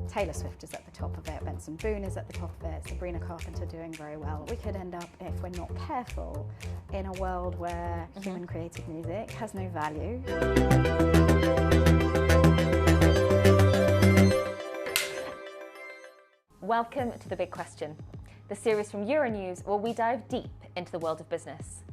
Taylor Swift is at the top of it, Benson Boone is at the top of it, Sabrina Carpenter doing very well. We could end up, if we're not careful, in a world where human created music has no value. Welcome to The Big Question, the series from Euronews where we dive deep into the world of business.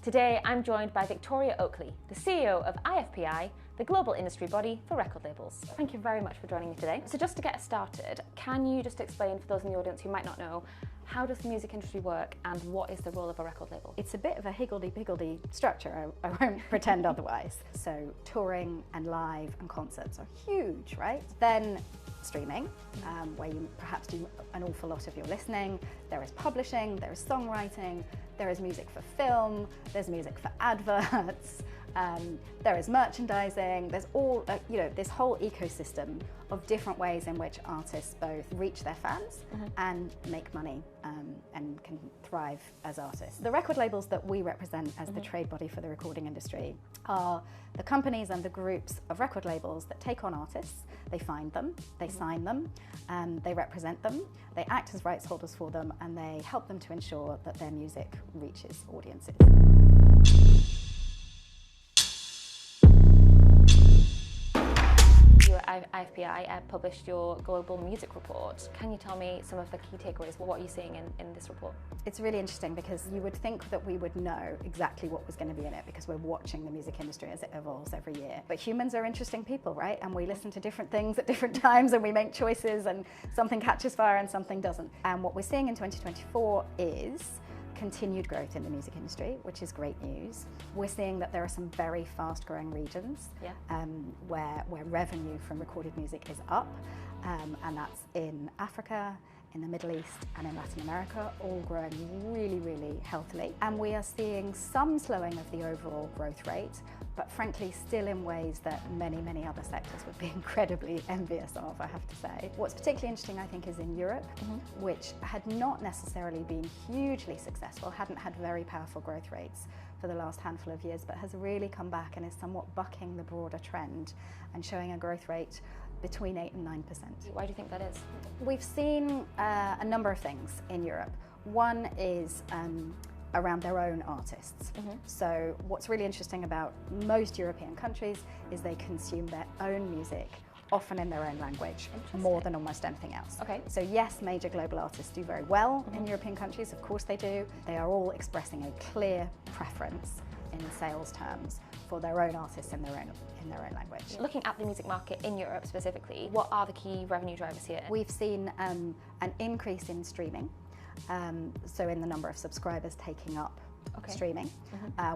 Today I'm joined by Victoria Oakley, the CEO of IFPI, the global industry body for record labels. Thank you very much for joining me today. So just to get us started, can you just explain for those in the audience who might not know, how does the music industry work and what is the role of a record label? It's a bit of a higgledy-piggledy structure, I won't pretend otherwise. So touring and live and concerts are huge, right? Then streaming, where you perhaps do an awful lot of your listening. There is publishing, there is songwriting, there is music for film, there's music for adverts, there is merchandising, there's all, this whole ecosystem of different ways in which artists both reach their fans and make money and can thrive as artists. The record labels that we represent as the trade body for the recording industry are the companies and the groups of record labels that take on artists, they find them, they sign them, they represent them, they act as rights holders for them, and they help them to ensure that their music reaches audiences. You at IFPI published your Global Music Report. Can you tell me some of the key takeaways? What are you seeing in this report? It's really interesting because you would think that we would know exactly what was going to be in it because we're watching the music industry as it evolves every year. But humans are interesting people, right? And we listen to different things at different times and we make choices and something catches fire and something doesn't. And what we're seeing in 2024 is continued growth in the music industry, which is great news. We're seeing that there are some very fast-growing regions where revenue from recorded music is up, and that's in Africa, in the Middle East and in Latin America, all growing really, really healthily. And we are seeing some slowing of the overall growth rate, but frankly still in ways that many, many other sectors would be incredibly envious of, I have to say. What's particularly interesting, I think, is in Europe, which had not necessarily been hugely successful, hadn't had very powerful growth rates for the last handful of years, but has really come back and is somewhat bucking the broader trend and showing a growth rate between 8 and 9%. Why do you think that is? We've seen a number of things in Europe. One is around their own artists. So what's really interesting about most European countries is they consume their own music, often in their own language, more than almost anything else. Okay. So yes, major global artists do very well in European countries, of course they do. They are all expressing a clear preference in sales terms for their own artists in their own language. Looking at the music market in Europe specifically, what are the key revenue drivers here? We've seen an increase in streaming, so in the number of subscribers taking up streaming,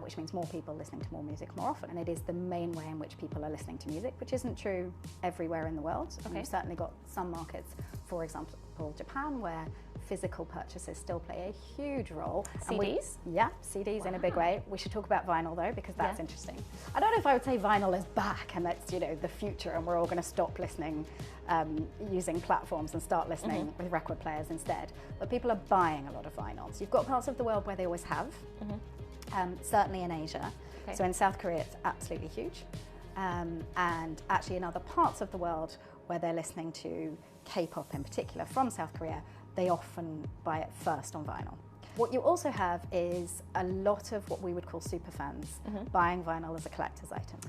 which means more people listening to more music more often. And it is the main way in which people are listening to music, which isn't true everywhere in the world. We've certainly got some markets, for example, Japan, where physical purchases still play a huge role. CDs? CDs in a big way. We should talk about vinyl though, because that's interesting. I don't know if I would say vinyl is back and that's the future and we're all going to stop listening using platforms and start listening with record players instead. But people are buying a lot of vinyls. You've got parts of the world where they always have, certainly in Asia. So in South Korea it's absolutely huge. And actually in other parts of the world where they're listening to K-pop in particular from South Korea, they often buy it first on vinyl. What you also have is a lot of what we would call superfans buying vinyl as a collector's item.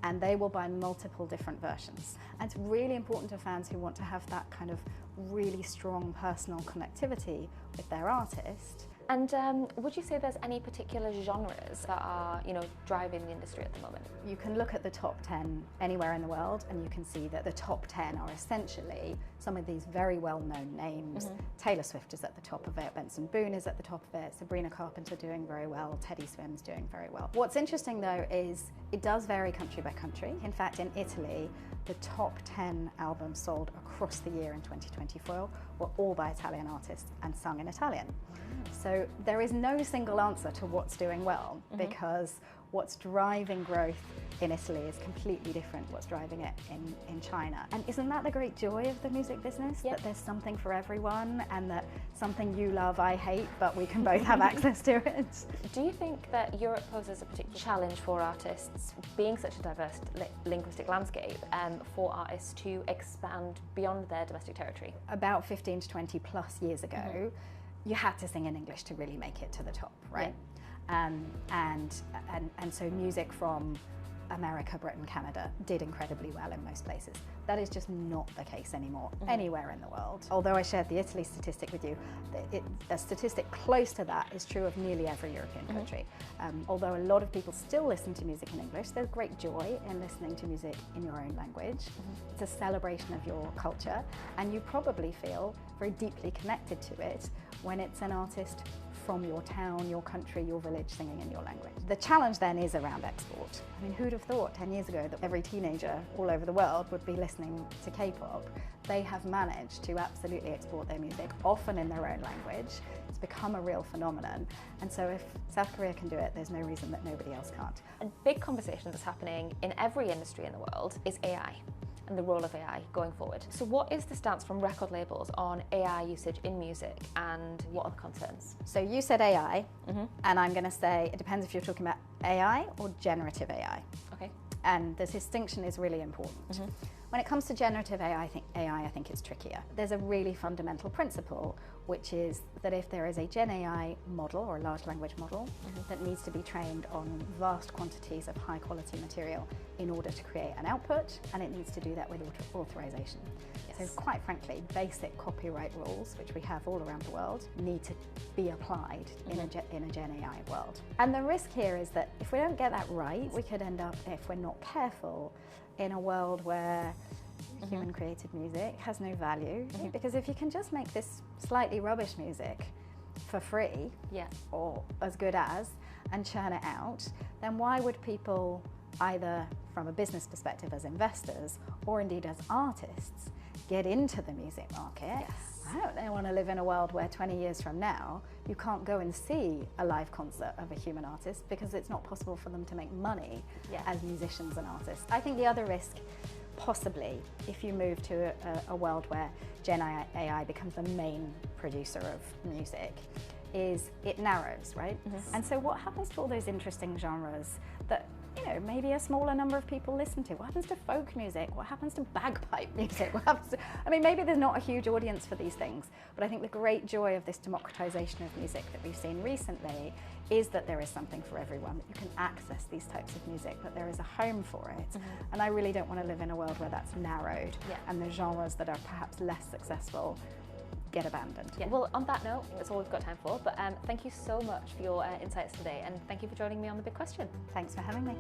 And they will buy multiple different versions. And it's really important to fans who want to have that kind of really strong personal connectivity with their artist. And would you say there's any particular genres that are, driving the industry at the moment? You can look at the top 10 anywhere in the world and you can see that the top 10 are essentially some of these very well-known names. Taylor Swift is at the top of it, Benson Boone is at the top of it, Sabrina Carpenter doing very well, Teddy Swims doing very well. What's interesting though is it does vary country by country. In fact, in Italy, the top 10 albums sold across the year in 2024 were all by Italian artists and sung in Italian. So So there is no single answer to what's doing well, because what's driving growth in Italy is completely different to what's driving it in China. And isn't that the great joy of the music business? Yep. That there's something for everyone, and that something you love, I hate, but we can both have access to it. Do you think that Europe poses a particular challenge for artists, being such a diverse linguistic landscape, for artists to expand beyond their domestic territory? About 15 to 20 plus years ago, you had to sing in English to really make it to the top, right? And so music from America, Britain, Canada did incredibly well in most places. That is just not the case anymore, anywhere in the world. Although I shared the Italy statistic with you, a statistic close to that is true of nearly every European country. Although a lot of people still listen to music in English, there's great joy in listening to music in your own language. It's a celebration of your culture, and you probably feel very deeply connected to it when it's an artist from your town, your country, your village singing in your language. The challenge then is around export. I mean, who'd have thought 10 years ago that every teenager all over the world would be listening to K-pop? They have managed to absolutely export their music, often in their own language. It's become a real phenomenon. And so if South Korea can do it, there's no reason that nobody else can't. A big conversation that's happening in every industry in the world is AI and the role of AI going forward. So what is the stance from record labels on AI usage in music, and what are the concerns? So you said AI, and I'm going to say it depends if you're talking about AI or generative AI. Okay. And the distinction is really important. When it comes to generative AI, I think it's trickier. There's a really fundamental principle, which is that if there is a Gen AI model or a large language model that needs to be trained on vast quantities of high quality material in order to create an output, and it needs to do that with authorization. So quite frankly, basic copyright rules, which we have all around the world, need to be applied in a Gen AI world. And the risk here is that if we don't get that right, we could end up, if we're not careful, in a world where human created music has no value. Because if you can just make this slightly rubbish music for free, or as good as, and churn it out, then why would people, either from a business perspective as investors, or indeed as artists, get into the music market? I don't want to live in a world where 20 years from now you can't go and see a live concert of a human artist because it's not possible for them to make money as musicians and artists. I think the other risk, possibly, if you move to a world where Gen AI becomes the main producer of music, is it narrows, right? And so what happens to all those interesting genres that, you know, maybe a smaller number of people listen to? What happens to folk music? What happens to bagpipe music? What happens to, I mean, maybe there's not a huge audience for these things, but I think the great joy of this democratization of music that we've seen recently is that there is something for everyone, that you can access these types of music, that there is a home for it. And I really don't want to live in a world where that's narrowed and the genres that are perhaps less successful get abandoned. Well, on that note, that's all we've got time for, but thank you so much for your insights today, and thank you for joining me on The Big Question. Thanks for having me.